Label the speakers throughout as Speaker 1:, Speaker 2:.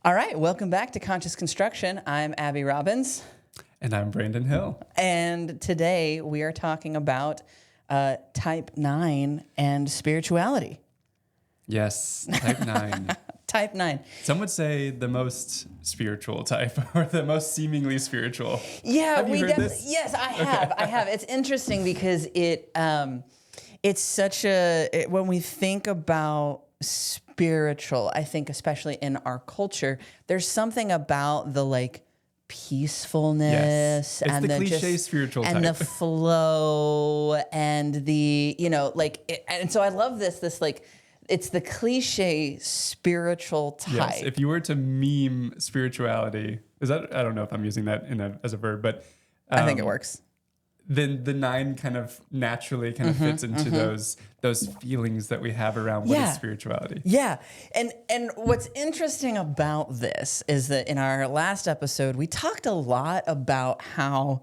Speaker 1: All right, welcome back to Conscious Construction. I'm Abby Robbins.
Speaker 2: And I'm Brandon Hill.
Speaker 1: And today we are talking about type 9 and spirituality.
Speaker 2: Yes, type 9.
Speaker 1: Type 9.
Speaker 2: Some would say the most spiritual type or the most seemingly spiritual.
Speaker 1: Yeah,
Speaker 2: Have you heard this?
Speaker 1: Yes, I have. I have. It's interesting because it's such when we think about spiritual, I think especially in our culture, there's something about the peacefulness
Speaker 2: It's
Speaker 1: and
Speaker 2: the cliche spiritual
Speaker 1: and
Speaker 2: type.
Speaker 1: the flow and the and so I love this it's the cliche spiritual type.
Speaker 2: Yes, if you were to meme spirituality, I don't know if I'm using that as a verb, but
Speaker 1: I think it works.
Speaker 2: Then the 9 kind of naturally fits into those feelings that we have around what is spirituality.
Speaker 1: Yeah. And what's interesting about this is that in our last episode, we talked a lot about how,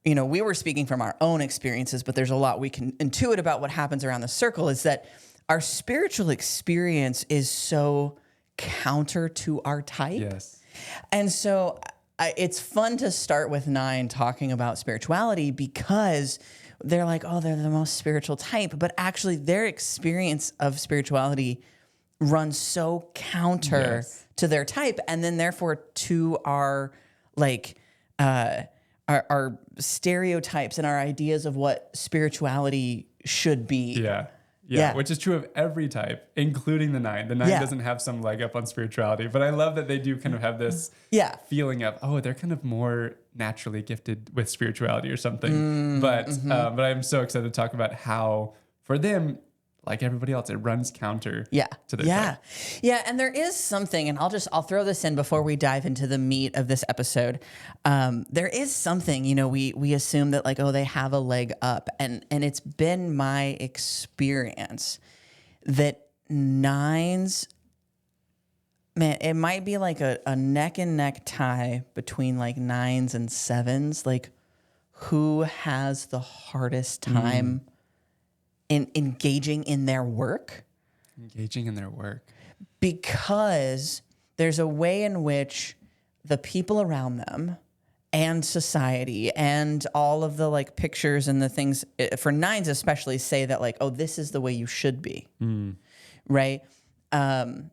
Speaker 1: we were speaking from our own experiences, but there's a lot we can intuit about what happens around the circle, is that our spiritual experience is so counter to our type.
Speaker 2: Yes.
Speaker 1: And so it's fun to start with 9 talking about spirituality because they're like, oh, they're the most spiritual type. But actually their experience of spirituality runs so counter to their type. And then therefore to our our stereotypes and our ideas of what spirituality should be.
Speaker 2: Yeah, which is true of every type, including the 9. The 9 doesn't have some leg up on spirituality, but I love that they do kind of have this feeling of, oh, they're kind of more naturally gifted with spirituality or something. But I'm so excited to talk about how, for them, like everybody else, it runs counter to their type.
Speaker 1: Yeah, and there is something, and I'll throw this in before we dive into the meat of this episode. There is something, we assume that they have a leg up, and it's been my experience that 9s, man, it might be like a neck and neck tie between 9s and 7s, who has the hardest time in engaging in their work.
Speaker 2: Engaging in their work.
Speaker 1: Because there's a way in which the people around them and society and all of the pictures and the things for 9s especially say that oh, this is the way you should be. Right. And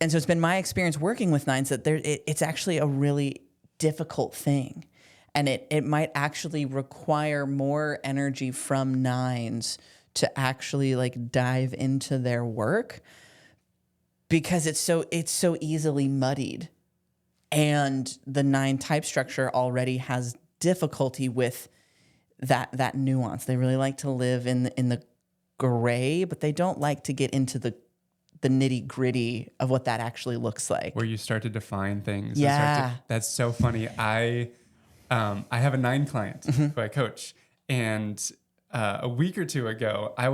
Speaker 1: so it's been my experience working with 9s that it's actually a really difficult thing. And it might actually require more energy from 9s to actually dive into their work because it's so easily muddied, and the 9 type structure already has difficulty with that nuance. They really like to live in the gray, but they don't like to get into the nitty gritty of what that actually looks like.
Speaker 2: Where you start to define things.
Speaker 1: Yeah.
Speaker 2: That's so funny. I have a 9 client who I coach, and a week or two ago, I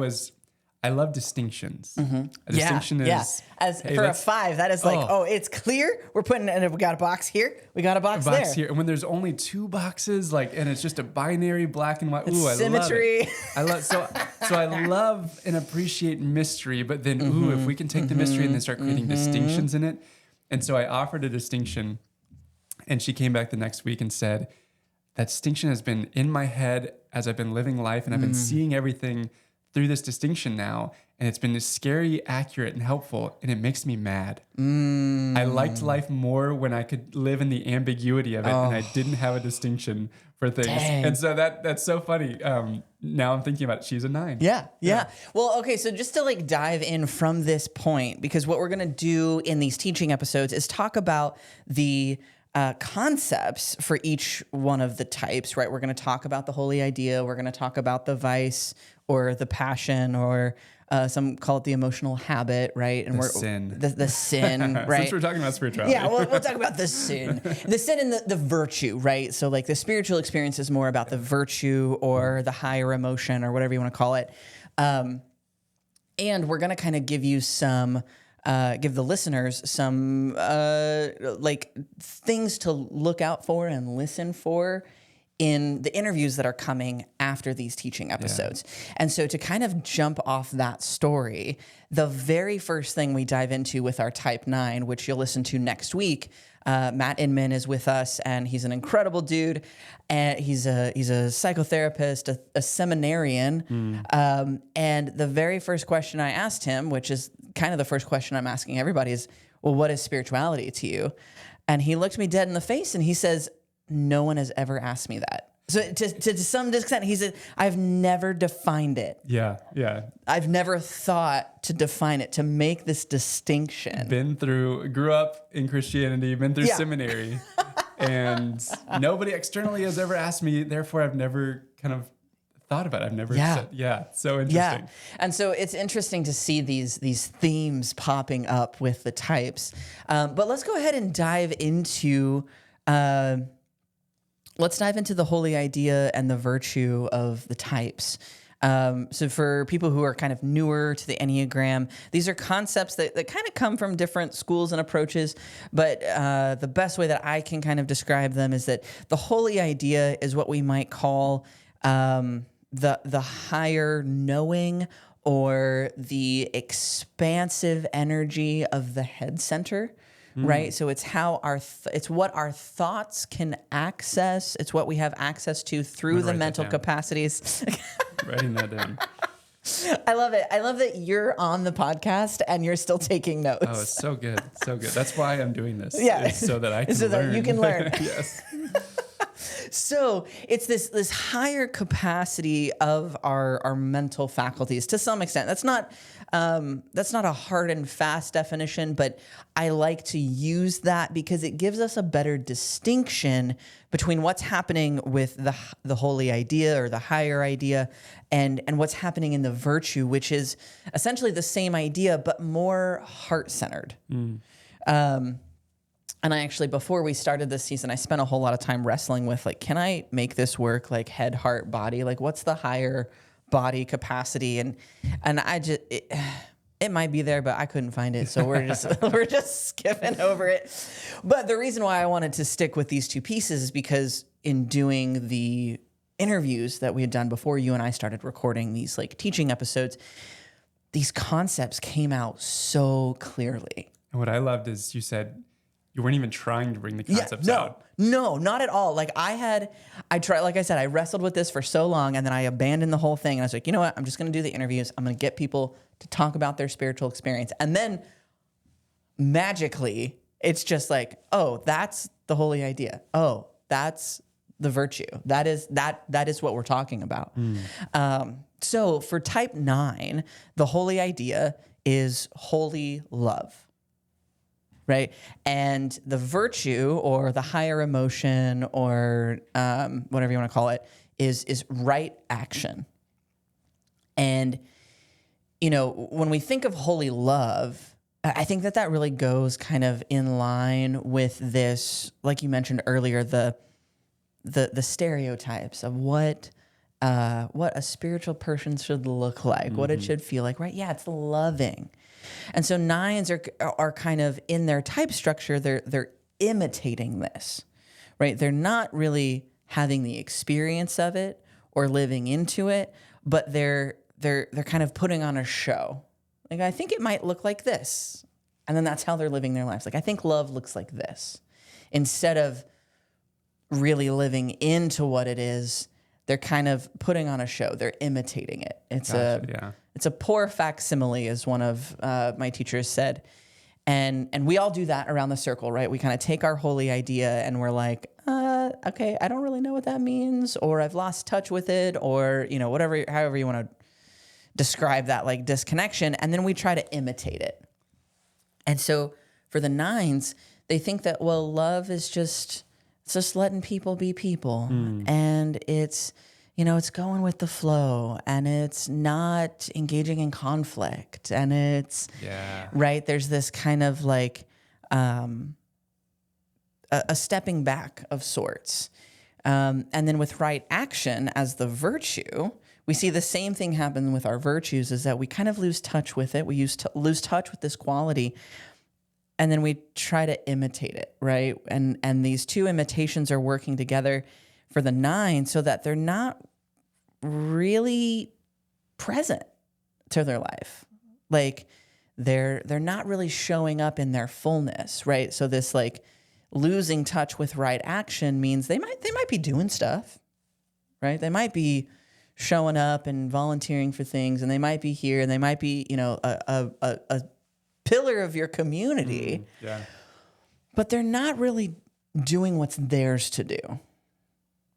Speaker 2: love distinctions. A distinction is...
Speaker 1: For a 5, that is it's clear. We're putting it, we got a box here. We got a box there.
Speaker 2: Here. And when there's only 2 boxes, and it's just a binary black and white. Ooh,
Speaker 1: symmetry.
Speaker 2: I love it. So I love and appreciate mystery, but then, if we can take the mystery and then start creating distinctions in it. And so I offered a distinction, and she came back the next week and said, that distinction has been in my head as I've been living life, and I've been seeing everything through this distinction now, and it's been scary, accurate, and helpful, and it makes me mad. I liked life more when I could live in the ambiguity of it, and I didn't have a distinction for things.
Speaker 1: Dang.
Speaker 2: And so that's so funny. Now I'm thinking about it. She's a 9.
Speaker 1: Yeah. Well, okay, so just to dive in from this point, because what we're going to do in these teaching episodes is talk about the concepts for each one of the types, right? We're going to talk about the holy idea. We're going to talk about the vice or the passion, or some call it the emotional habit, right? And
Speaker 2: sin.
Speaker 1: The sin, right?
Speaker 2: Since we're talking about spirituality.
Speaker 1: Yeah, we'll talk about the sin. The sin and the virtue, right? So the spiritual experience is more about the virtue or the higher emotion or whatever you want to call it. And we're going to kind of give you some... give the listeners some things to look out for and listen for in the interviews that are coming after these teaching episodes. And so to kind of jump off that story, the very first thing we dive into with our type 9, which you'll listen to next week, Matt Inman is with us, and he's an incredible dude. And he's a psychotherapist, a seminarian. And the very first question I asked him, which is kind of the first question I'm asking everybody, is, well, what is spirituality to you? And he looked me dead in the face and he says, no one has ever asked me that. So to some extent, he said, I've never defined it.
Speaker 2: Yeah.
Speaker 1: I've never thought to define it, to make this distinction.
Speaker 2: Grew up in Christianity, been through seminary, and nobody externally has ever asked me. Therefore, I've never kind of thought about it. I've never said, so interesting.
Speaker 1: Yeah. And so it's interesting to see these themes popping up with the types. But let's go ahead and dive into the holy idea and the virtue of the types. So for people who are kind of newer to the Enneagram, these are concepts that kind of come from different schools and approaches. But the best way that I can kind of describe them is that the holy idea is what we might call the higher knowing, or the expansive energy of the head center. Right. So it's how it's what our thoughts can access. It's what we have access to through the mental capacities.
Speaker 2: Writing that down.
Speaker 1: I love it. I love that you're on the podcast and you're still taking notes.
Speaker 2: Oh, it's so good. So good. That's why I'm doing this.
Speaker 1: Yeah.
Speaker 2: So that I can
Speaker 1: so
Speaker 2: learn.
Speaker 1: that you can learn.
Speaker 2: Yes.
Speaker 1: So it's this higher capacity of our mental faculties to some extent. That's not a hard and fast definition, but I like to use that because it gives us a better distinction between what's happening with the holy idea or the higher idea and what's happening in the virtue, which is essentially the same idea, but more heart-centered. And I actually, before we started this season, I spent a whole lot of time wrestling with, like, can I make this work, like head, heart, body? Like, what's the higher body capacity? And I just, it might be there, but I couldn't find it. So we're just skipping over it. But the reason why I wanted to stick with these two pieces is because in doing the interviews that we had done before you and I started recording these like teaching episodes, these concepts came out so clearly.
Speaker 2: And what I loved is you said, you weren't even trying to bring the concepts out.
Speaker 1: No, not at all. Like I tried, like I said, I wrestled with this for so long and then I abandoned the whole thing. And I was like, you know what? I'm just going to do the interviews. I'm going to get people to talk about their spiritual experience. And then magically, it's just like, oh, that's the holy idea. Oh, that's the virtue. That is what we're talking about. So for type 9, the holy idea is holy love. Right. And the virtue or the higher emotion or whatever you want to call it is right action. And, you know, when we think of holy love, I think that really goes kind of in line with this, like you mentioned earlier, the stereotypes of what a spiritual person should look like, what it should feel like, right? Yeah, it's loving. And so 9s are kind of in their type structure, they're imitating this, right? They're not really having the experience of it or living into it, but they're kind of putting on a show. Like, I think it might look like this. And then that's how they're living their lives. Like, I think love looks like this. Instead of really living into what it is, they're kind of putting on a show. They're imitating it. It's a poor facsimile, as one of my teachers said. And we all do that around the circle, right? We kind of take our holy idea and we're like, okay, I don't really know what that means, or I've lost touch with it, or, you know, whatever, however you want to describe that, like, disconnection. And then we try to imitate it. And so for the 9s, they think that, well, love is just letting people be people. And it's, you know, it's going with the flow and it's not engaging in conflict. And it's, right, there's this kind of like a stepping back of sorts. And then with right action as the virtue, we see the same thing happen with our virtues, is that we kind of lose touch with it. We lose touch with this quality. And then we try to imitate it, right? And these two imitations are working together for the 9 so that they're not really present to their life. Like they're not really showing up in their fullness, right? So this like losing touch with right action means they might be doing stuff, right? They might be showing up and volunteering for things, and they might be here, and they might be, you know, a pillar of your community.
Speaker 2: Yeah.
Speaker 1: But they're not really doing what's theirs to do,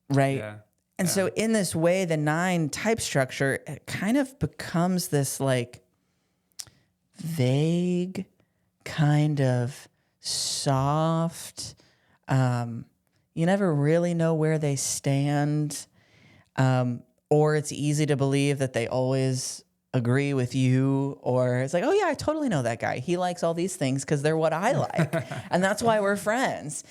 Speaker 1: right?
Speaker 2: Yeah.
Speaker 1: And so in this way, the 9 type structure, it kind of becomes this like vague, kind of soft, you never really know where they stand, or it's easy to believe that they always agree with you, or it's like, oh yeah, I totally know that guy. He likes all these things because they're what I like, and that's why we're friends.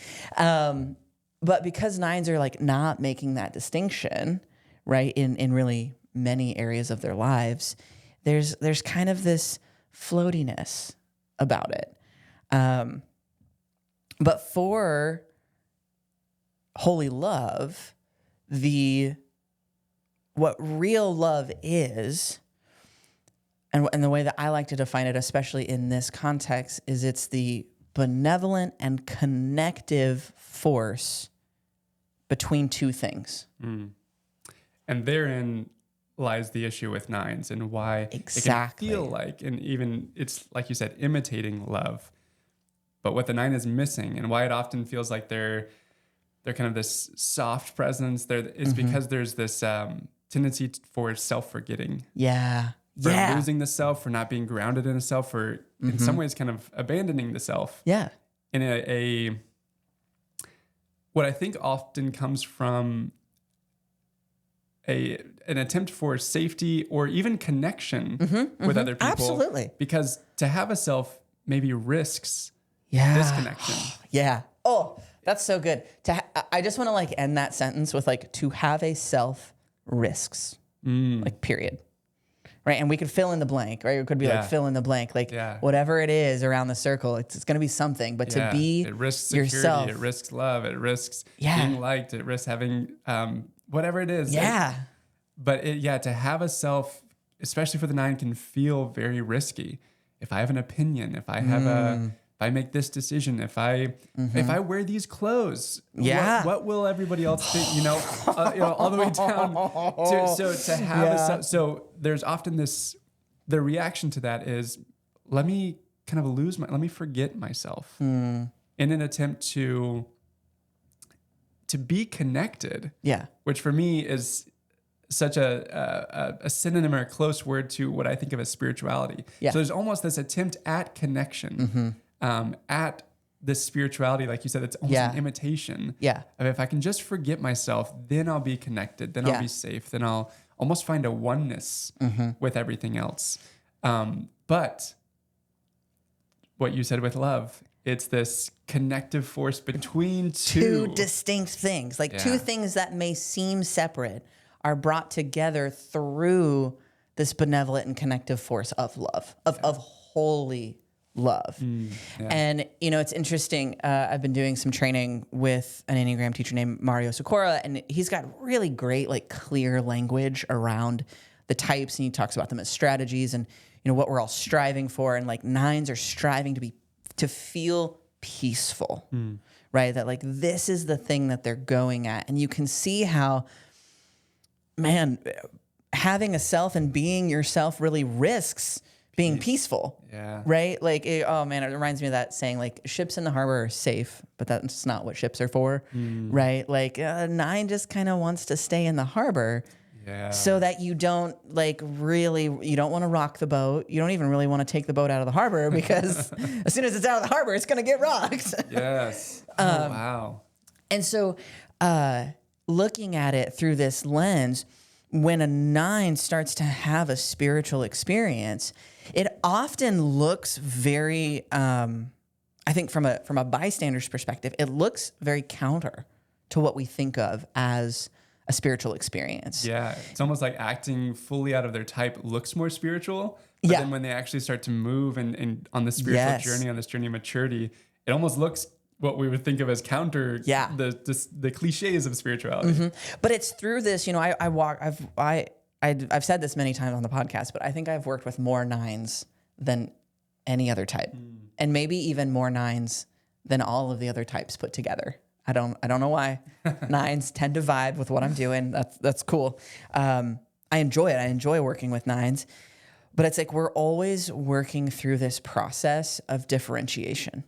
Speaker 1: But because 9s are like not making that distinction, right, in really many areas of their lives, there's kind of this floatiness about it. But for holy love, what real love is, and the way that I like to define it, especially in this context, is it's the benevolent and connective force between two things.
Speaker 2: Mm. And therein lies the issue with 9s and why
Speaker 1: Exactly.
Speaker 2: it can feel like, and even it's like you said, imitating love. But what the 9 is missing, and why it often feels like they're kind of this soft presence there, is because there's this tendency for self-forgetting.
Speaker 1: Yeah.
Speaker 2: For losing the self, for not being grounded in a self, for in some ways kind of abandoning the self.
Speaker 1: Yeah.
Speaker 2: In a what I think often comes from an attempt for safety or even connection with other people.
Speaker 1: Absolutely.
Speaker 2: Because to have a self maybe risks
Speaker 1: Yeah.
Speaker 2: disconnection.
Speaker 1: Yeah. Oh, that's so good. I just want to like end that sentence with like, to have a self risks, like period. Right. And we could fill in the blank, right? It could be like fill in the blank, like whatever it is around the circle, it's going to be something, but to be
Speaker 2: it risks security,
Speaker 1: yourself,
Speaker 2: it risks love, it risks being liked, it risks having whatever it is.
Speaker 1: Yeah.
Speaker 2: But to have a self, especially for the 9, can feel very risky. If I have an opinion, if I have if I make this decision, if I wear these clothes, what will everybody else think? All the way down to have a self. So there's often the reaction to that is, let me kind of let me forget myself in an attempt to be connected. Yeah, which for me is such a synonym or a close word to what I think of as spirituality. Yeah. So there's almost this attempt at connection, at this spirituality, like you said, it's almost an imitation. Yeah. Of if I can just forget myself, then I'll be connected, then I'll be safe, then I'll almost find a oneness with everything else. But what you said with love, it's this connective force between two
Speaker 1: distinct things, like two things that may seem separate are brought together through this benevolent and connective force of love, of holy love. And, it's interesting. I've been doing some training with an Enneagram teacher named Mario Sikora, and he's got really great, like clear language around the types. And he talks about them as strategies and, what we're all striving for. And like 9s are striving to feel peaceful, right? That like, this is the thing that they're going at. And you can see how, man, having a self and being yourself really risks being peaceful, right? Like, it reminds me of that saying, like, ships in the harbor are safe, but that's not what ships are for, right? Like, 9 just kind of wants to stay in the harbor so that you don't, like, you don't want to rock the boat. You don't even really want to take the boat out of the harbor because as soon as it's out of the harbor, it's going to get rocked.
Speaker 2: Yes. Wow.
Speaker 1: And so looking at it through this lens, when a 9 starts to have a spiritual experience, it often looks very, I think from a bystander's perspective, it looks very counter to what we think of as a spiritual experience.
Speaker 2: Yeah, it's almost like acting fully out of their type looks more spiritual, but then when they actually start to move and on the spiritual journey, on this journey of maturity, it almost looks what we would think of as counter the cliches of spirituality.
Speaker 1: But it's through this, I've said this many times on the podcast, but I think I've worked with more 9s than any other type, and maybe even more 9s than all of the other types put together. I don't know why. 9s tend to vibe with what I'm doing. That's cool. I enjoy it. I enjoy working with 9s, but it's like we're always working through this process of differentiation,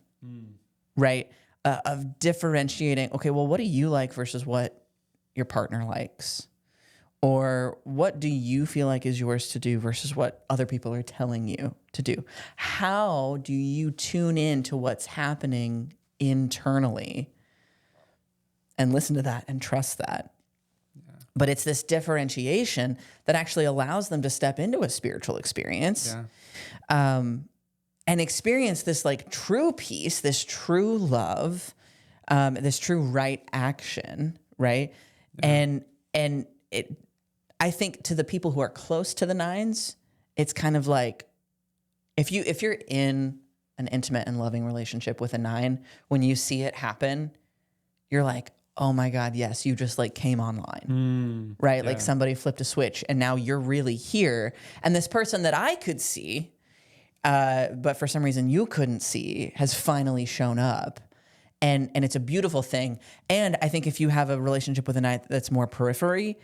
Speaker 1: right? Of differentiating. Okay, well, what do you like versus what your partner likes? Or what do you feel like is yours to do versus what other people are telling you to do? How do you tune in to what's happening internally and listen to that and trust that? Yeah. But it's this differentiation that actually allows them to step into a spiritual experience and experience this like true peace, this true love, this true right action, right? Yeah. And it, I think to the people who are close to the 9s, it's kind of like if you're in an intimate and loving relationship with a 9, when you see it happen, you're like, oh my God, yes, you just like came online, right? Yeah. Like somebody flipped a switch and now you're really here. And this person that I could see, but for some reason you couldn't see, has finally shown up. And it's a beautiful thing. And I think if you have a relationship with a 9 that's more periphery,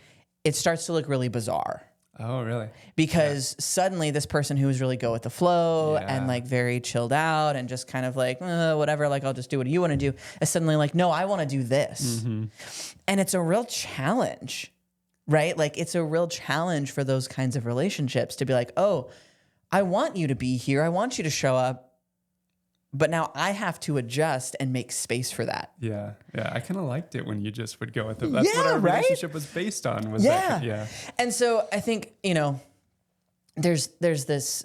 Speaker 1: it starts to look really bizarre.
Speaker 2: Oh, really?
Speaker 1: Because suddenly this person who was really go with the flow and like very chilled out and just kind of like, whatever, like I'll just do what you want to do, is suddenly like, no, I want to do this. And it's a real challenge, right? Like it's a real challenge for those kinds of relationships to be like, oh, I want you to be here. I want you to show up. But now I have to adjust and make space for that. Yeah.
Speaker 2: Yeah. I kind of liked it when you just would go with it. That's what our relationship was based on. Was that,
Speaker 1: And so I think, there's this,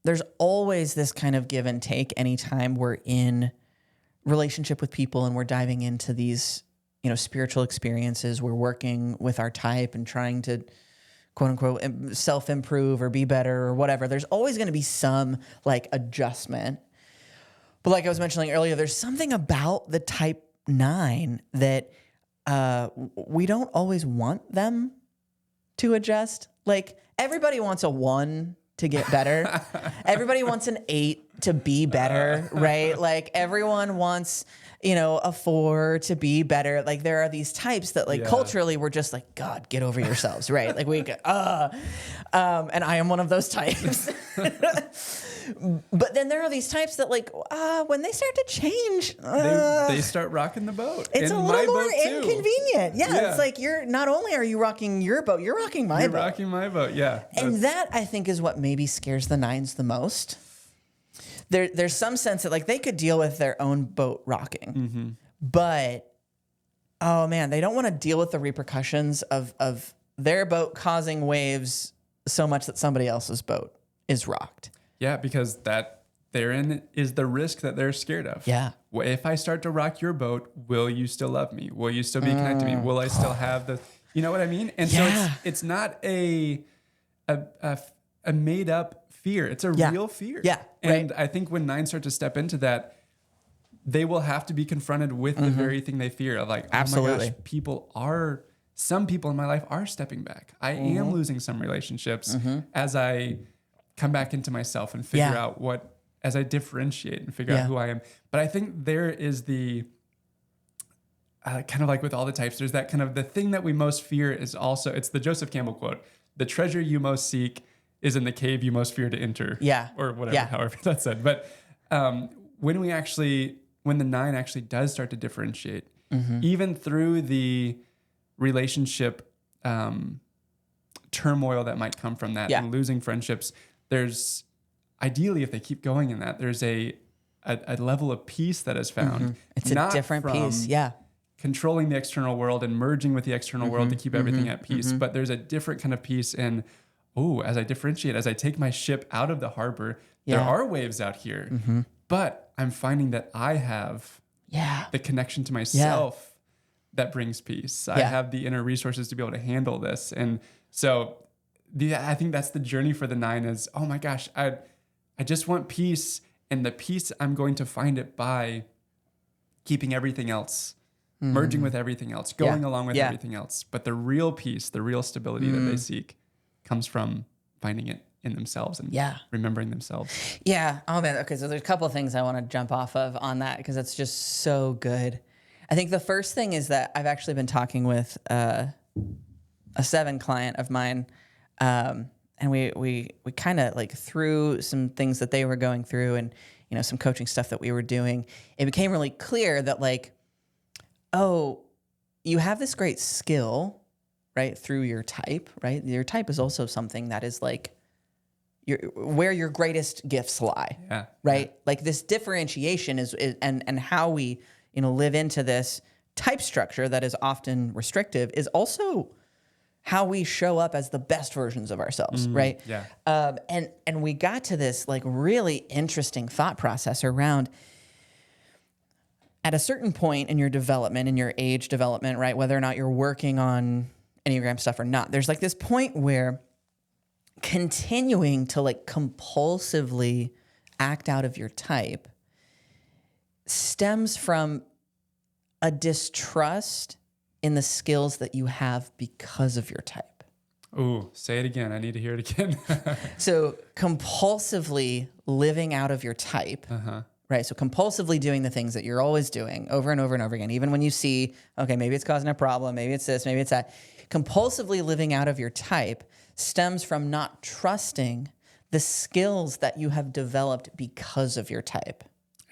Speaker 1: there's always this kind of give and take anytime we're in relationship with people and we're diving into these, spiritual experiences. We're working with our type and trying to quote unquote self-improve or be better or whatever. There's always going to be some like adjustment. But like I was mentioning earlier, there's something about the type 9 that we don't always want them to adjust. Like everybody wants a 1 to get better. Everybody wants an 8 to be better, right? Like everyone wants, a 4 to be better. Like there are these types that like culturally we're just like, God, get over yourselves, right? Like we go, and I am one of those types. But then there are these types that like, when they start to change,
Speaker 2: they start rocking the boat.
Speaker 1: It's a little more inconvenient. Yeah, it's like not only are you rocking your boat, you're rocking my boat.
Speaker 2: You're rocking my boat, yeah.
Speaker 1: And that I think is what maybe scares the 9s the most. There's some sense that like they could deal with their own boat rocking, but oh man, they don't want to deal with the repercussions of their boat causing waves so much that somebody else's boat is rocked.
Speaker 2: Yeah, because that therein is the risk that they're scared of.
Speaker 1: Yeah.
Speaker 2: If I start to rock your boat, will you still love me? Will you still be connected to me? Will I still have the, you know what I mean? And so it's not a made up fear. It's a real fear.
Speaker 1: Yeah.
Speaker 2: And I think when 9 start to step into that, they will have to be confronted with the very thing they fear of like,
Speaker 1: absolutely.
Speaker 2: Oh my gosh, some people in my life are stepping back. I am losing some relationships as I come back into myself and figure out as I differentiate and figure out who I am. But I think there is the, kind of like with all the types, there's that kind of the thing that we most fear is also, it's the Joseph Campbell quote, the treasure you most seek is in the cave you most fear to enter.
Speaker 1: Yeah.
Speaker 2: Or whatever, however that's said. But when the 9 actually does start to differentiate, even through the relationship turmoil that might come from that and losing friendships, there's ideally, if they keep going in that, there's a level of peace that is found.
Speaker 1: It's a different peace. Yeah.
Speaker 2: Controlling the external world and merging with the external world to keep everything at peace. But there's a different kind of peace in, as I differentiate, as I take my ship out of the harbor, there are waves out here, but I'm finding that I have the connection to myself that brings peace. I have the inner resources to be able to handle this. And so I think that's the journey for the 9 is, oh my gosh, I just want peace, and the peace I'm going to find it by keeping everything else, merging with everything else, going along with everything else. But the real peace, the real stability that they seek comes from finding it in themselves and remembering themselves.
Speaker 1: Yeah. Oh man. Okay. So there's a couple of things I want to jump off of on that because it's just so good. I think the first thing is that I've actually been talking with a 7 client of mine, and we kind of like through some things that they were going through and some coaching stuff that we were doing. It became really clear that like, oh, you have this great skill, right, through your type, right? Your type is also something that is like where your greatest gifts lie, right? Yeah. Like this differentiation is and how we live into this type structure that is often restrictive is also how we show up as the best versions of ourselves, right?
Speaker 2: Yeah.
Speaker 1: And we got to this like really interesting thought process around at a certain point in your development, in your age development, right? Whether or not you're working on Enneagram stuff or not, there's like this point where continuing to like compulsively act out of your type stems from a distrust in the skills that you have because of your type.
Speaker 2: Ooh, say it again. I need to hear it again.
Speaker 1: So compulsively living out of your type, right? So compulsively doing the things that you're always doing over and over and over again, even when you see, okay, maybe it's causing a problem, maybe it's this, maybe it's that. Compulsively living out of your type stems from not trusting the skills that you have developed because of your type.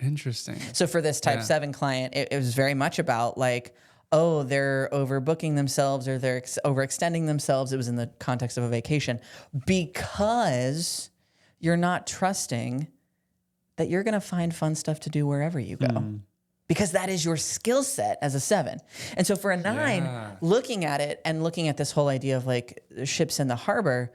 Speaker 2: Interesting.
Speaker 1: So for this type 7 client, it was very much about like, oh, they're overbooking themselves or they're overextending themselves. It was in the context of a vacation because you're not trusting that you're going to find fun stuff to do wherever you go. Because that is your skill set as a 7. And so for a 9, looking at it and looking at this whole idea of like ships in the harbor,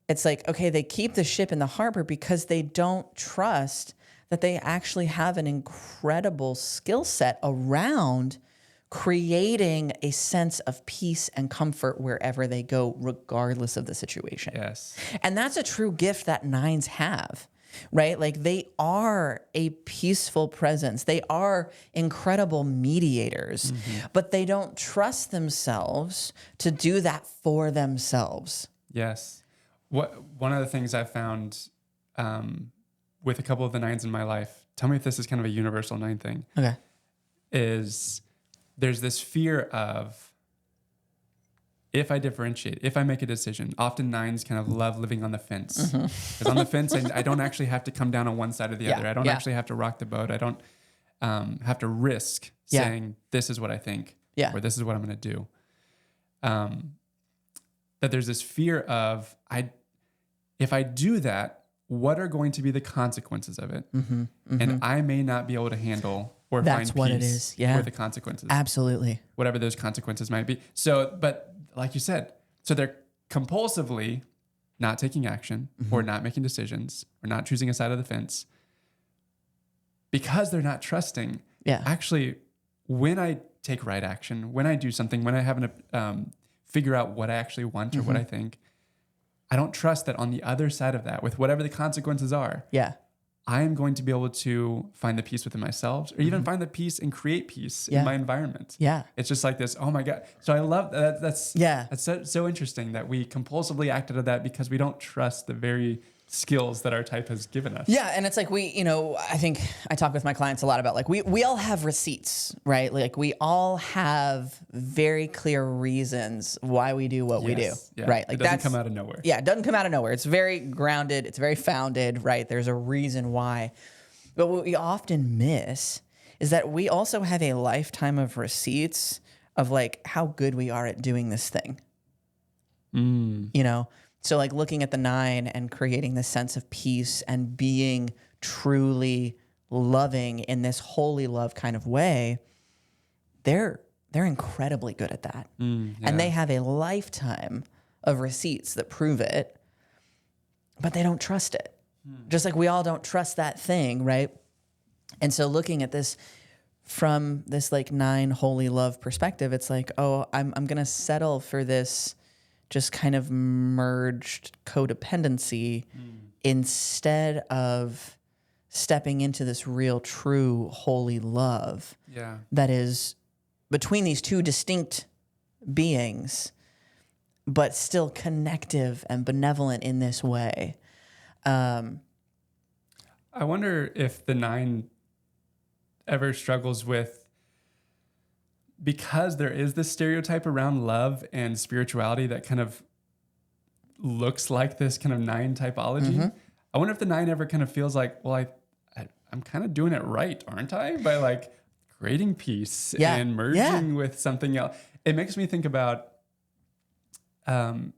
Speaker 1: it's like, okay, they keep the ship in the harbor because they don't trust that they actually have an incredible skill set around creating a sense of peace and comfort wherever they go, regardless of the situation.
Speaker 2: Yes.
Speaker 1: And that's a true gift that 9s have. Right? Like they are a peaceful presence. They are incredible mediators, but they don't trust themselves to do that for themselves.
Speaker 2: Yes. One of the things I've found with a couple of the 9s in my life, tell me if this is kind of a universal 9 thing, is there's this fear of if I differentiate, if I make a decision, often 9s kind of love living on the fence. Because on the fence, I don't actually have to come down on one side or the other. I don't actually have to rock the boat. I don't have to risk saying, this is what I think, or this is what I'm going to do. That there's this fear of, if I do that, what are going to be the consequences of it? And I may not be able to handle or find peace
Speaker 1: it is.
Speaker 2: with the consequences.
Speaker 1: Absolutely.
Speaker 2: Whatever those consequences might be. So, but like you said, so they're compulsively not taking action or not making decisions or not choosing a side of the fence because they're not trusting. Actually, when I take right action, when I do something, when I have to figure out what I actually want or what I think, I don't trust that on the other side of that, with whatever the consequences are, I am going to be able to find the peace within myself or even find the peace and create peace in my environment. It's just like this, oh my God. So I love that. That's so interesting that we compulsively act out of that because we don't trust the very skills that our type has given us.
Speaker 1: Yeah. And it's like I think I talk with my clients a lot about like we all have receipts, right? Like we all have very clear reasons why we do what we do, right? Like
Speaker 2: it doesn't come out of nowhere.
Speaker 1: Yeah, it doesn't come out of nowhere. It's very grounded. It's very founded, right? There's a reason why. But what we often miss is that we also have a lifetime of receipts of like how good we are at doing this thing. So like looking at the 9 and creating this sense of peace and being truly loving in this holy love kind of way, they're incredibly good at that. And they have a lifetime of receipts that prove it, but they don't trust it. Just like we all don't trust that thing, right? And so looking at this from this like 9 holy love perspective, it's like, oh, I'm going to settle for this just kind of merged codependency instead of stepping into this real, true, holy love
Speaker 2: Yeah.
Speaker 1: that is between these two distinct beings, but still connective and benevolent in this way.
Speaker 2: I wonder if the 9 ever struggles with, because there is this stereotype around love and spirituality that kind of looks like this kind of 9 typology. I wonder if the 9 ever kind of feels like, well, I'm kind of doing it right, aren't I? By like creating peace and merging with something else. It makes me think about, I'm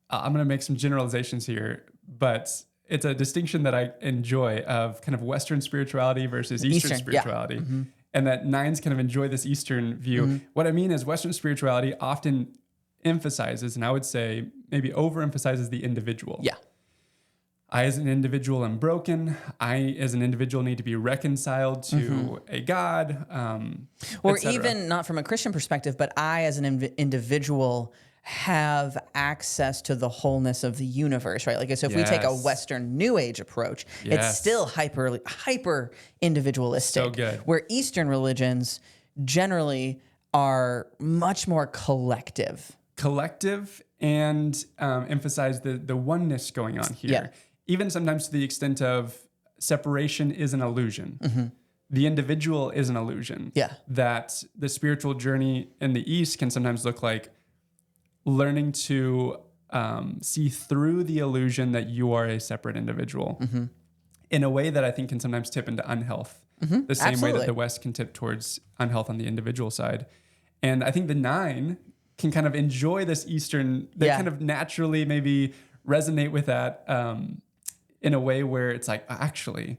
Speaker 2: going to make some generalizations here, but it's a distinction that I enjoy of kind of Western spirituality versus Eastern spirituality.
Speaker 1: Yeah.
Speaker 2: And that 9s kind of enjoy this Eastern view. What I mean is Western spirituality often emphasizes, and I would say maybe overemphasizes, the individual.
Speaker 1: Yeah.
Speaker 2: I, as an individual, am broken. I, as an individual, need to be reconciled to a God.
Speaker 1: Or even not from a Christian perspective, but I, as an individual, have access to the wholeness of the universe, right? Like, so if we take a Western New Age approach, it's still hyper individualistic.
Speaker 2: So good.
Speaker 1: Where Eastern religions generally are much more collective.
Speaker 2: And emphasize the oneness going on here.
Speaker 1: Yeah.
Speaker 2: Even sometimes to the extent of separation is an illusion. The individual is an illusion.
Speaker 1: Yeah.
Speaker 2: That the spiritual journey in the East can sometimes look like learning to see through the illusion that you are a separate individual in a way that I think can sometimes tip into unhealth. The same way that the West can tip towards unhealth on the individual side. And I think the 9 can kind of enjoy this Eastern, they kind of naturally maybe resonate with that in a way where it's like, actually,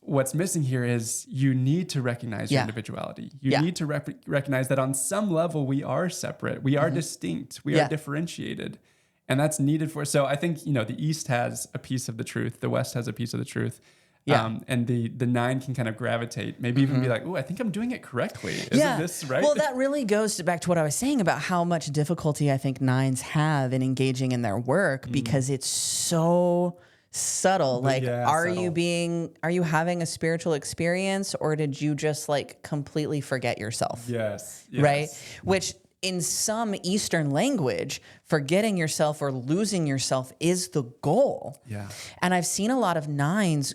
Speaker 2: what's missing here is you need to recognize your individuality. You need to recognize that on some level we are separate, we are distinct, we are differentiated. And that's needed for, so I think, the East has a piece of the truth, the West has a piece of the truth. And the 9 can kind of gravitate, maybe even be like, oh, I think I'm doing it correctly. Isn't this right?
Speaker 1: Well, that really goes back to what I was saying about how much difficulty I think 9s have in engaging in their work because it's so subtle. Like, are you having a spiritual experience, or did you just like completely forget yourself?
Speaker 2: Yes.
Speaker 1: Right? Which in some Eastern language, forgetting yourself or losing yourself is the goal.
Speaker 2: Yeah.
Speaker 1: And I've seen a lot of 9s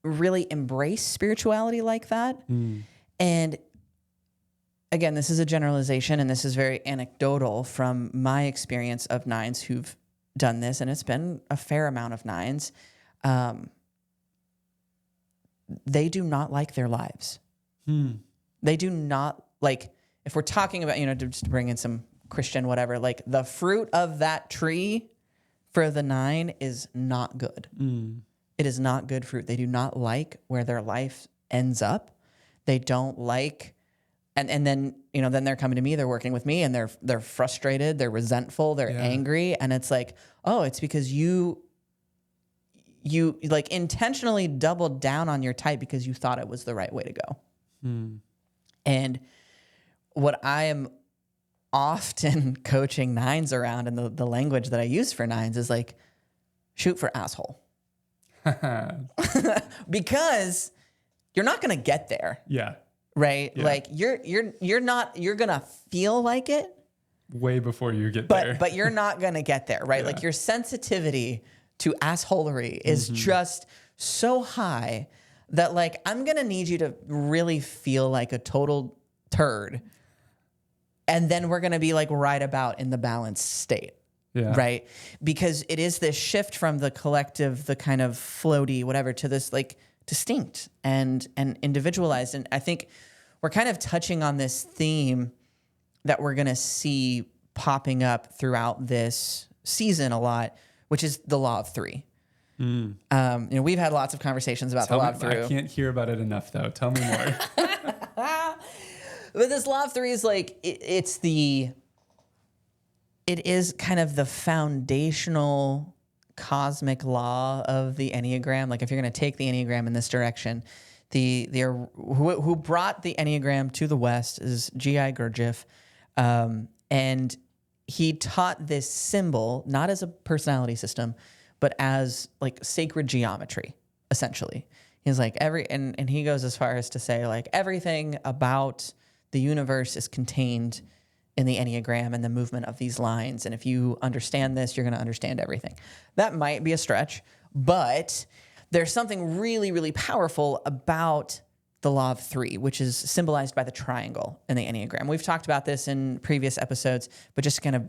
Speaker 1: really embrace spirituality like that. And again, this is a generalization and this is very anecdotal from my experience of 9s who've done this, and it's been a fair amount of 9s. They do not like their lives. They do not like, if we're talking about, just to bring in some Christian whatever, like the fruit of that tree for the 9 is not good. It is not good fruit. They do not like where their life ends up. They don't like, and then, then they're coming to me, they're working with me, and they're frustrated, they're resentful, they're angry. And it's like, oh, it's because you like intentionally doubled down on your type because you thought it was the right way to go. And what I am often coaching 9s around, and the language that I use for 9s is like, shoot for asshole. Because you're not going to get there.
Speaker 2: Yeah.
Speaker 1: Right?
Speaker 2: Yeah.
Speaker 1: Like you're going to feel like it
Speaker 2: way before you get there.
Speaker 1: But you're not going to get there, right? Like your sensitivity to assholery is just so high that like I'm going to need you to really feel like a total turd. And then we're going to be like right about in the balanced state.
Speaker 2: Yeah.
Speaker 1: Right? Because it is this shift from the collective, the kind of floaty, whatever, to this like distinct and individualized. And I think we're kind of touching on this theme that we're going to see popping up throughout this season a lot, which is the law of 3. We've had lots of conversations about the law of 3.
Speaker 2: I can't hear about it enough, though. Tell me more.
Speaker 1: But this law of 3 is like, it is kind of the foundational cosmic law of the Enneagram. Like if you're going to take the Enneagram in this direction, who brought the Enneagram to the West is G.I. Gurdjieff. And he taught this symbol, not as a personality system, but as like sacred geometry, essentially. He's like and he goes as far as to say like everything about the universe is contained in the Enneagram and the movement of these lines. And if you understand this, you're going to understand everything. That might be a stretch, but there's something really, really powerful about the law of three, which is symbolized by the triangle in the Enneagram. We've talked about this in previous episodes, but just to kind of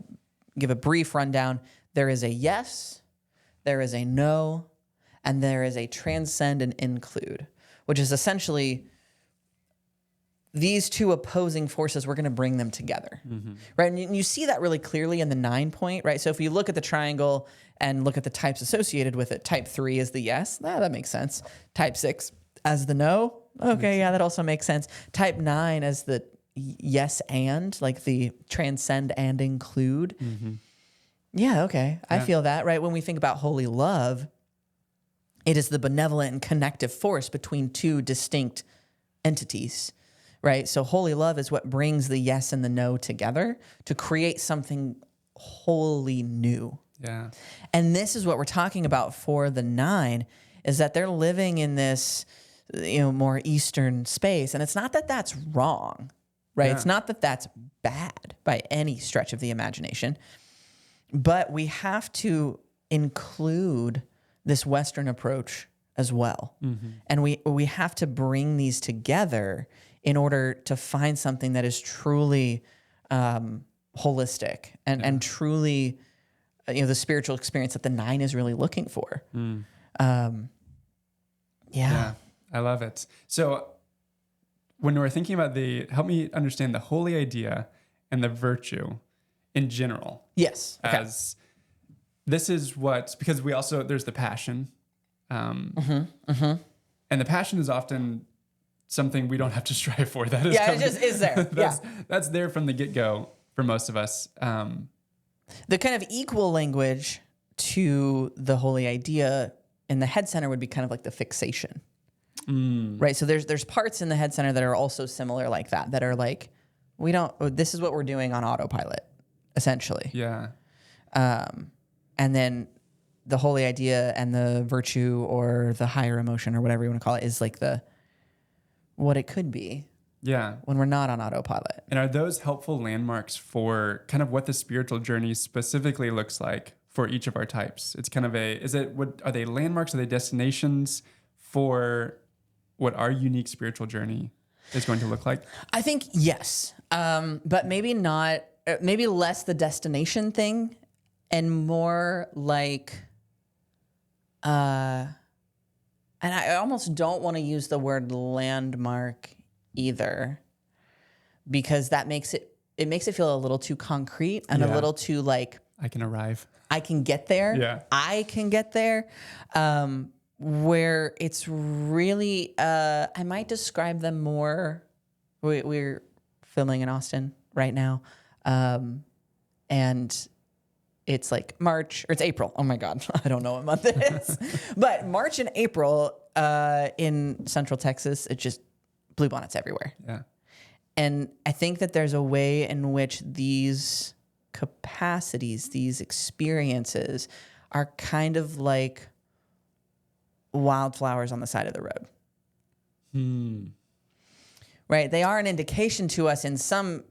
Speaker 1: give a brief rundown, there is a yes, there is a no, and there is a transcend and include, which is essentially these two opposing forces, we're going to bring them together, right? And you see that really clearly in the 9 point, right? So if you look at the triangle and look at the types associated with it, type 3 is the yes. That makes sense. Type 6 as the no. Okay, yeah, that also makes sense. Type 9 as the yes and, like the transcend and include. Yeah, okay. I feel that, right? When we think about holy love, it is the benevolent and connective force between two distinct entities, right? So holy love is what brings the yes and the no together to create something wholly new.
Speaker 2: Yeah.
Speaker 1: And this is what we're talking about for the 9, is that they're living in this, more Eastern space. And it's not that that's wrong, right?
Speaker 2: Yeah.
Speaker 1: It's not that that's bad by any stretch of the imagination, but we have to include this Western approach as well. And we have to bring these together in order to find something that is truly holistic and truly, the spiritual experience that the 9 is really looking for.
Speaker 2: Yeah, I love it. So when we're thinking about help me understand the holy idea and the virtue in general.
Speaker 1: Yes. Okay.
Speaker 2: As this is because there's the passion. And the passion is often something we don't have to strive for. That is
Speaker 1: it just is there.
Speaker 2: That's there from the get-go for most of us.
Speaker 1: The kind of equal language to the holy idea in the head center would be kind of like the fixation. Right? So there's parts in the head center that are also similar like that are like, this is what we're doing on autopilot, essentially.
Speaker 2: Yeah.
Speaker 1: And then the holy idea and the virtue or the higher emotion or whatever you want to call it is like what it could be.
Speaker 2: Yeah.
Speaker 1: When we're not on autopilot.
Speaker 2: And are those helpful landmarks for kind of what the spiritual journey specifically looks like for each of our types? It's kind of are they landmarks? Are they destinations for what our unique spiritual journey is going to look like? I
Speaker 1: think yes. But maybe not, maybe less the destination thing and more like, and I almost don't want to use the word landmark either, because that makes it feel a little too concrete and a little too like,
Speaker 2: I can arrive.
Speaker 1: I can get there.
Speaker 2: Yeah.
Speaker 1: I can get there. Where it's really, I might describe them more. We're filming in Austin right now. And it's like March, or it's April. Oh my God. I don't know what month it is. But March and April in Central Texas, it's just bluebonnets everywhere.
Speaker 2: Yeah. And
Speaker 1: I think that there's a way in which these capacities, these experiences are kind of like wildflowers on the side of the road. Right? They are an indication to us in some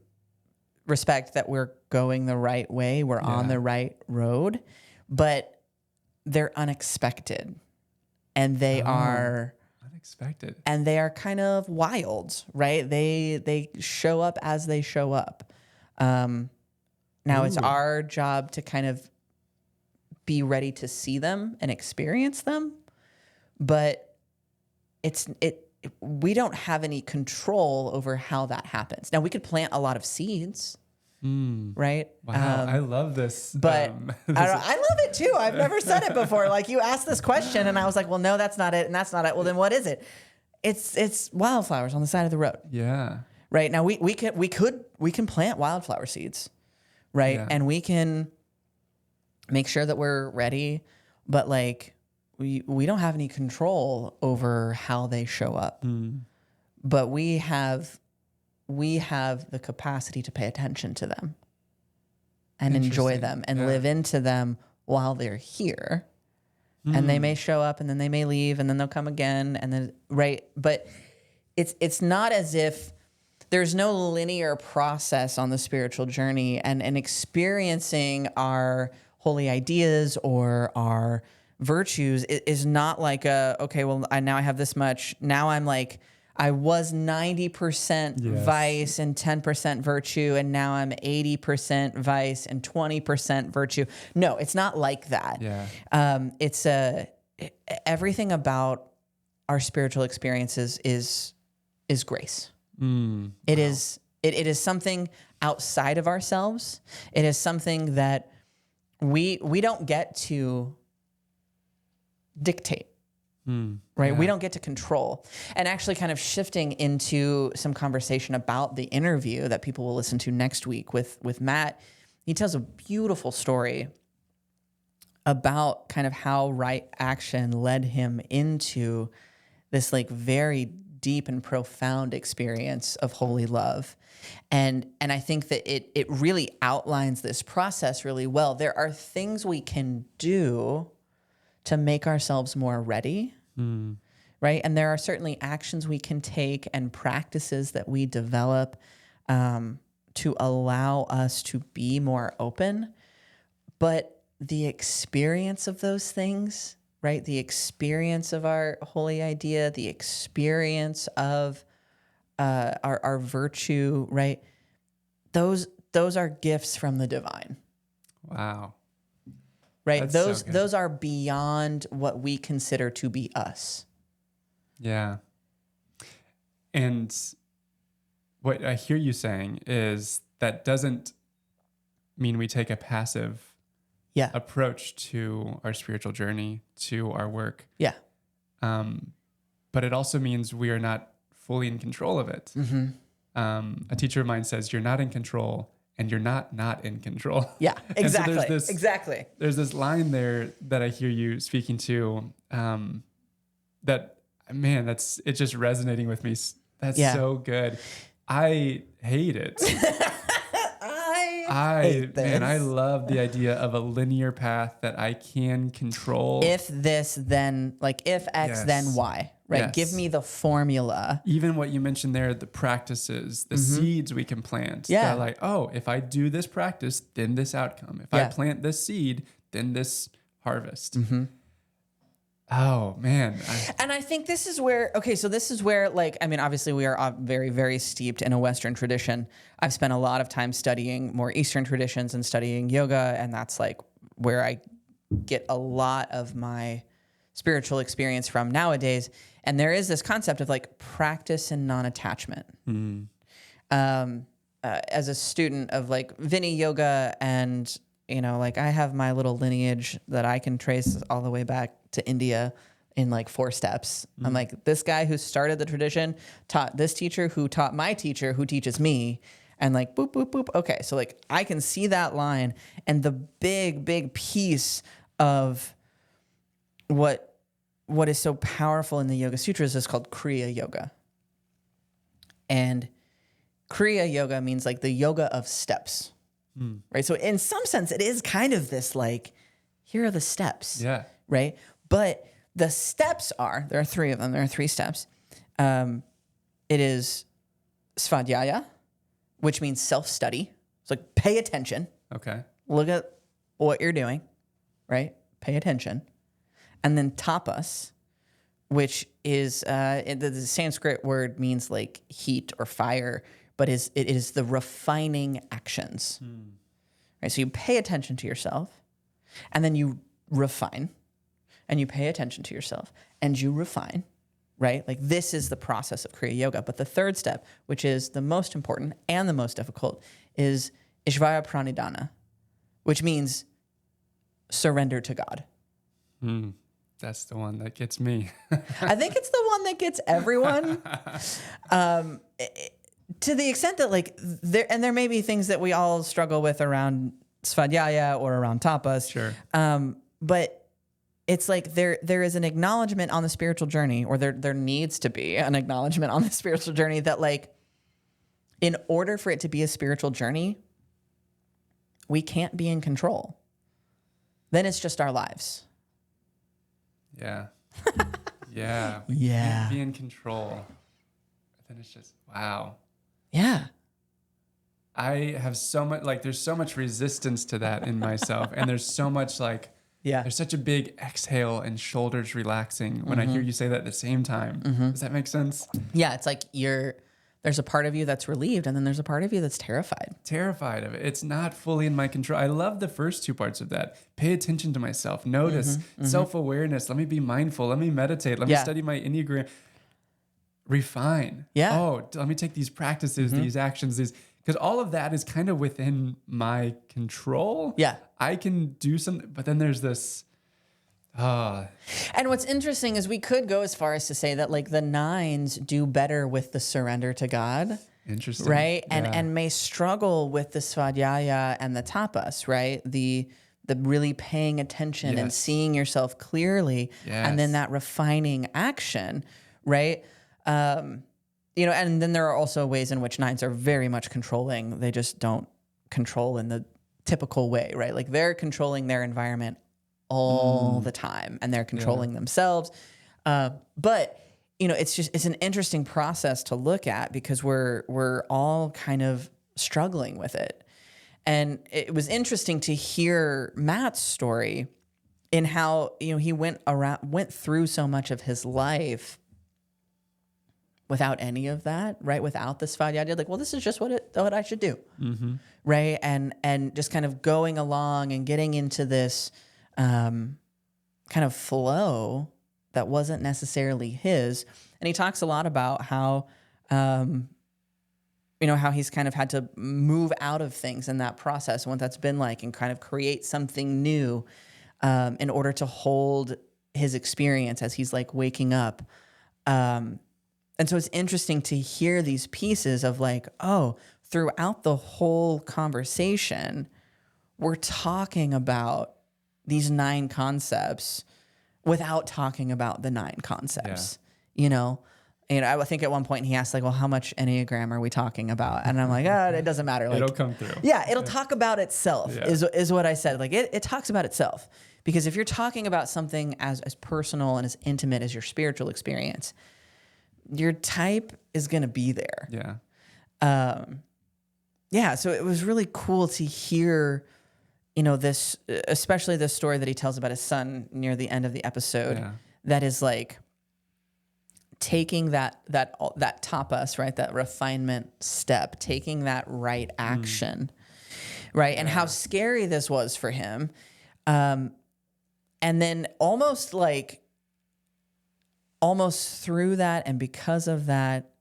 Speaker 1: respect that we're going the right way, we're on the right road, but they're unexpected. And they are
Speaker 2: unexpected.
Speaker 1: And they are kind of wild, right? They show up as they show up. Now it's our job to kind of be ready to see them and experience them, but we don't have any control over how that happens. Now we could plant a lot of seeds, right?
Speaker 2: Wow, I love this.
Speaker 1: But I love it too. I've never said it before. Like you asked this question and I was like, well, no, that's not it. And that's not it. Well, then what is it? It's wildflowers on the side of the road.
Speaker 2: Yeah.
Speaker 1: Right. Now we can plant wildflower seeds, right?
Speaker 2: Yeah.
Speaker 1: And we can make sure that we're ready, but like we don't have any control over how they show up. But we have the capacity to pay attention to them and enjoy them and live into them while they're here. and they may show up and then they may leave and then they'll come again and then right. But it's not as if there's no linear process on the spiritual journey, and experiencing our holy ideas or our virtues is not like okay, well, now I have this much. Now I'm like, I was 90% vice and 10% virtue, and now I'm 80% vice and 20% virtue. No, it's not like that.
Speaker 2: Yeah.
Speaker 1: It's everything about our spiritual experiences is grace. It is something outside of ourselves. It is something that we don't get to dictate. Right?
Speaker 2: Yeah.
Speaker 1: We don't get to control. And actually kind of shifting into some conversation about the interview that people will listen to next week with Matt, he tells a beautiful story about kind of how right action led him into this like very deep and profound experience of holy love. And I think that it really outlines this process really well. There are things we can do to make ourselves more ready, right? And there are certainly actions we can take and practices that we develop to allow us to be more open. But the experience of those things, right? The experience of our holy idea, the experience of our virtue, right? Those are gifts from the divine.
Speaker 2: Wow.
Speaker 1: Right?
Speaker 2: That's so good.
Speaker 1: Those are beyond what we consider to be us.
Speaker 2: Yeah. And what I hear you saying is that doesn't mean we take a passive approach to our spiritual journey, to our work.
Speaker 1: Yeah.
Speaker 2: But it also means we are not fully in control of it. A teacher of mine says, you're not in control and you're not in control.
Speaker 1: Yeah, exactly.
Speaker 2: So
Speaker 1: exactly.
Speaker 2: There's this line there that I hear you speaking to that, man, it's just resonating with me. That's so good. I hate it. I hate this. Man, I love the idea of a linear path that I can control.
Speaker 1: If this, then like if X, then Y, right?
Speaker 2: Yes.
Speaker 1: Give me the formula.
Speaker 2: Even what you mentioned there, the practices, the seeds we can plant.
Speaker 1: Yeah.
Speaker 2: They're like, oh, if I do this practice, then this outcome. If I plant this seed, then this harvest. Oh, man.
Speaker 1: And I think this is where, like, I mean, obviously we are very, very steeped in a Western tradition. I've spent a lot of time studying more Eastern traditions and studying yoga, and that's like where I get a lot of my spiritual experience from nowadays. And there is this concept of like practice and non-attachment. As a student of like Vinny yoga, and you know, like I have my little lineage that I can trace all the way back to India in like 4 steps. I'm like, this guy who started the tradition taught this teacher who taught my teacher who teaches me, and like boop, boop, boop. Okay. So like I can see that line, and the big piece of what is so powerful in the Yoga Sutras is called Kriya Yoga. And Kriya Yoga means like the yoga of steps, right? So in some sense, it is kind of this like, here are the steps, right? But the steps there are 3 of them. There are 3 steps. It is svadhyaya, which means self-study. It's like pay attention.
Speaker 2: Okay.
Speaker 1: Look at what you're doing, right? Pay attention. And then tapas, which is the Sanskrit word means like heat or fire, but it is the refining actions. Right? So you pay attention to yourself, and then you refine, and you pay attention to yourself, and you refine, right? Like this is the process of Kriya Yoga. But the 3rd step, which is the most important and the most difficult, is Ishvara Pranidhana, which means surrender to God.
Speaker 2: That's the one that gets me.
Speaker 1: I think it's the one that gets everyone. To the extent that like there may be things that we all struggle with around svadhyaya or around tapas.
Speaker 2: Sure.
Speaker 1: But it's like there is an acknowledgement on the spiritual journey, or there needs to be an acknowledgement on the spiritual journey that like, in order for it to be a spiritual journey, we can't be in control. Then it's just our lives.
Speaker 2: Yeah. Yeah. We
Speaker 1: Yeah.
Speaker 2: can't be in control. Then it's just, wow.
Speaker 1: Yeah.
Speaker 2: I have so much, like, there's so much resistance to that in myself. And there's so much, like,
Speaker 1: Yeah.
Speaker 2: there's such a big exhale and shoulders relaxing when I hear you say that at the same time. Does that make sense?
Speaker 1: Yeah. It's like there's a part of you that's relieved, and then there's a part of you that's terrified.
Speaker 2: Terrified of it. It's not fully in my control. I love the first two parts of that. Pay attention to myself, notice, self-awareness. Let me be mindful. Let me meditate. Let me study my Enneagram. Refine.
Speaker 1: Yeah.
Speaker 2: Oh, let me take these practices, these actions, because all of that is kind of within my control.
Speaker 1: Yeah.
Speaker 2: I can do something, but then there's this,
Speaker 1: And what's interesting is we could go as far as to say that like the 9s do better with the surrender to God.
Speaker 2: interesting.
Speaker 1: Right.
Speaker 2: Yeah.
Speaker 1: And may struggle with the svadhyaya and the tapas, right? The really paying attention and
Speaker 2: Yes.
Speaker 1: seeing yourself clearly, and then
Speaker 2: Yes.
Speaker 1: that refining action, right? And then there are also ways in which 9s are very much controlling. They just don't control in the typical way, right? Like they're controlling their environment all the time, and they're controlling themselves. But it's an interesting process to look at, because we're all kind of struggling with it. And it was interesting to hear Matt's story in how, he went through so much of his life without any of that, right? Without this svadhyaya, like, well, this is just what I should do, right? And just kind of going along and getting into this kind of flow that wasn't necessarily his. And he talks a lot about how, how he's kind of had to move out of things in that process, and what that's been like, and kind of create something new in order to hold his experience as he's like waking up. And so it's interesting to hear these pieces of like, oh, throughout the whole conversation, we're talking about these 9 concepts without talking about the 9 concepts, I think at one point he asked like, well, how much Enneagram are we talking about? And I'm like, it doesn't matter. Like,
Speaker 2: It'll come through.
Speaker 1: Yeah. It'll talk about itself is what I said. Like it talks about itself, because if you're talking about something as personal and as intimate as your spiritual experience, your type is going to be there.
Speaker 2: Yeah.
Speaker 1: So it was really cool to hear, this, especially this story that he tells about his son near the end of the episode, that is like taking that tapas, right? That refinement step, taking that right action, right? And how scary this was for him. And then almost through that, and because of that,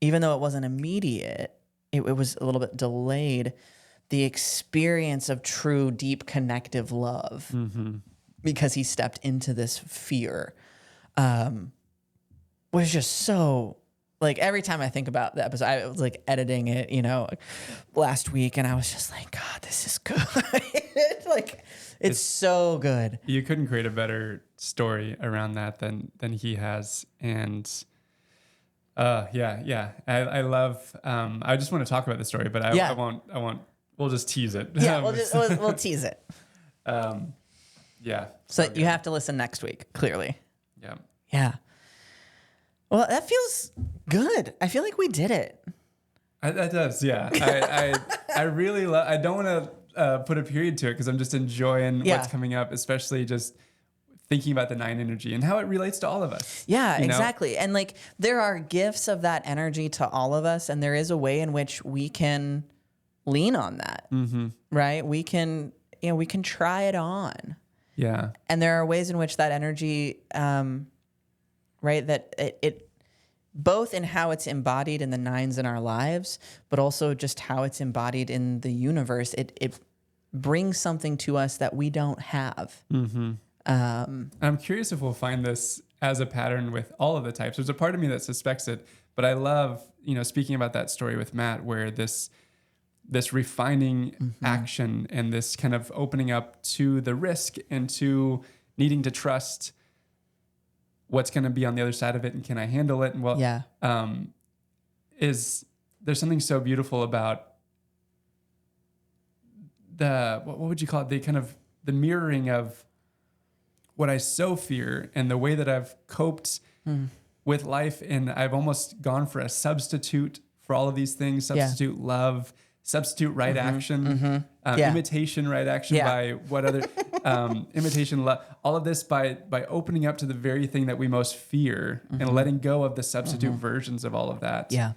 Speaker 1: even though it wasn't immediate, it was a little bit delayed, the experience of true, deep, connective love, because he stepped into this fear, was just so, like, every time I think about the episode, I was like editing it, last week, and I was just like, God, this is good. Like, it's so good.
Speaker 2: You couldn't create a better story around that than he has. And I love, I just want to talk about the story, but I won't, we'll just tease it.
Speaker 1: Yeah, we'll tease it.
Speaker 2: Yeah.
Speaker 1: So you have to listen next week, clearly.
Speaker 2: Yeah.
Speaker 1: Yeah. Well, that feels good. I feel like we did it.
Speaker 2: That does, yeah. I really love, I don't want to put a period to it, because I'm just enjoying what's coming up, especially just thinking about the 9 energy and how it relates to all of us.
Speaker 1: Yeah, exactly. And like, there are gifts of that energy to all of us, and there is a way in which we can lean on that, right? We can try it on.
Speaker 2: Yeah.
Speaker 1: And there are ways in which that energy, right, that it both in how it's embodied in the 9s in our lives, but also just how it's embodied in the universe. It brings something to us that we don't have.
Speaker 2: I'm curious if we'll find this as a pattern with all of the types. There's a part of me that suspects it, but I love, speaking about that story with Matt, where this refining action and this kind of opening up to the risk and to needing to trust what's going to be on the other side of it, and can I handle it? And there's something so beautiful about what would you call it? The kind of the mirroring of what I so fear and the way that I've coped with life, and I've almost gone for a substitute for all of these things, substitute love, substitute right action, imitation right action by what other, imitation love, all of this by opening up to the very thing that we most fear and letting go of the substitute versions of all of that.
Speaker 1: Yeah.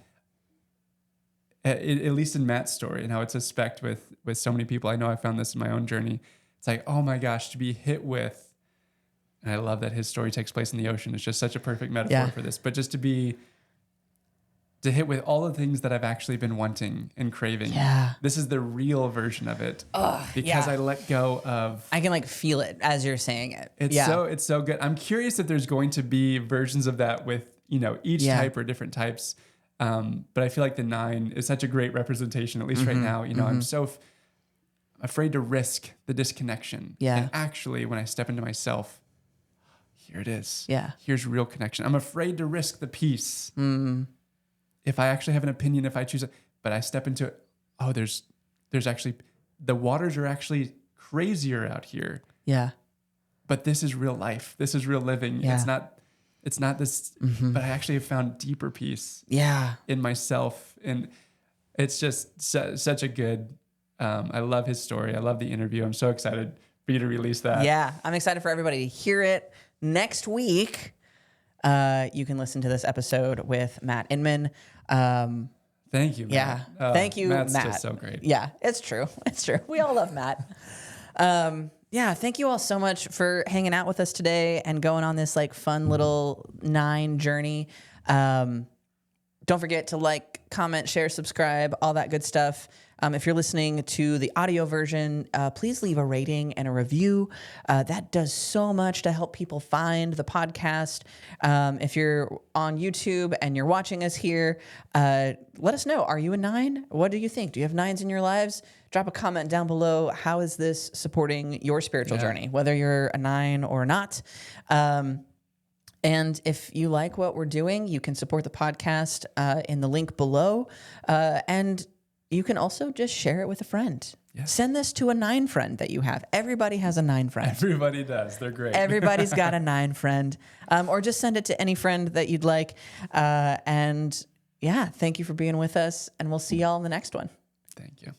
Speaker 2: At least in Matt's story and how it's a spec with so many people. I know I found this in my own journey. It's like, oh my gosh, to be hit with, and I love that his story takes place in the ocean. It's just such a perfect metaphor for this, but just to hit with all the things that I've actually been wanting and craving.
Speaker 1: Yeah.
Speaker 2: This is the real version of it because I let go of.
Speaker 1: I can like feel it as you're saying it.
Speaker 2: It's so good. I'm curious if there's going to be versions of that with, each type or different types. But I feel like the 9 is such a great representation, at least right now. I'm so afraid to risk the disconnection.
Speaker 1: Yeah.
Speaker 2: And actually, when I step into myself, here it is.
Speaker 1: Yeah.
Speaker 2: Here's real connection. I'm afraid to risk the peace. If I actually have an opinion, if I choose it, but I step into it, there's actually, the waters are actually crazier out here.
Speaker 1: Yeah.
Speaker 2: But this is real life. This is real living.
Speaker 1: Yeah.
Speaker 2: It's not this, but I actually have found deeper peace in myself. And it's just such a good, I love his story. I love the interview. I'm so excited for you to release that.
Speaker 1: Yeah. I'm excited for everybody to hear it next week. You can listen to this episode with Matt Inman.
Speaker 2: Thank you, Matt.
Speaker 1: Yeah. Thank you,
Speaker 2: Matt's
Speaker 1: Matt.
Speaker 2: just so great.
Speaker 1: Yeah, it's true. It's true. We all love Matt. Thank you all so much for hanging out with us today and going on this like fun little 9 journey. Don't forget to like, comment, share, subscribe, all that good stuff. If you're listening to the audio version, please leave a rating and a review. That does so much to help people find the podcast. If you're on YouTube and you're watching us here, let us know. Are you a 9? What do you think? Do you have 9s in your lives? Drop a comment down below. How is this supporting your spiritual journey, whether you're a 9 or not? And if you like what we're doing, you can support the podcast in the link below. And you can also just share it with a friend. Yeah. Send this to a 9 friend that you have. Everybody has a 9 friend.
Speaker 2: Everybody does. They're great.
Speaker 1: Everybody's got a 9 friend. Or just send it to any friend that you'd like. Thank you for being with us. And we'll see y'all in the next one.
Speaker 2: Thank you.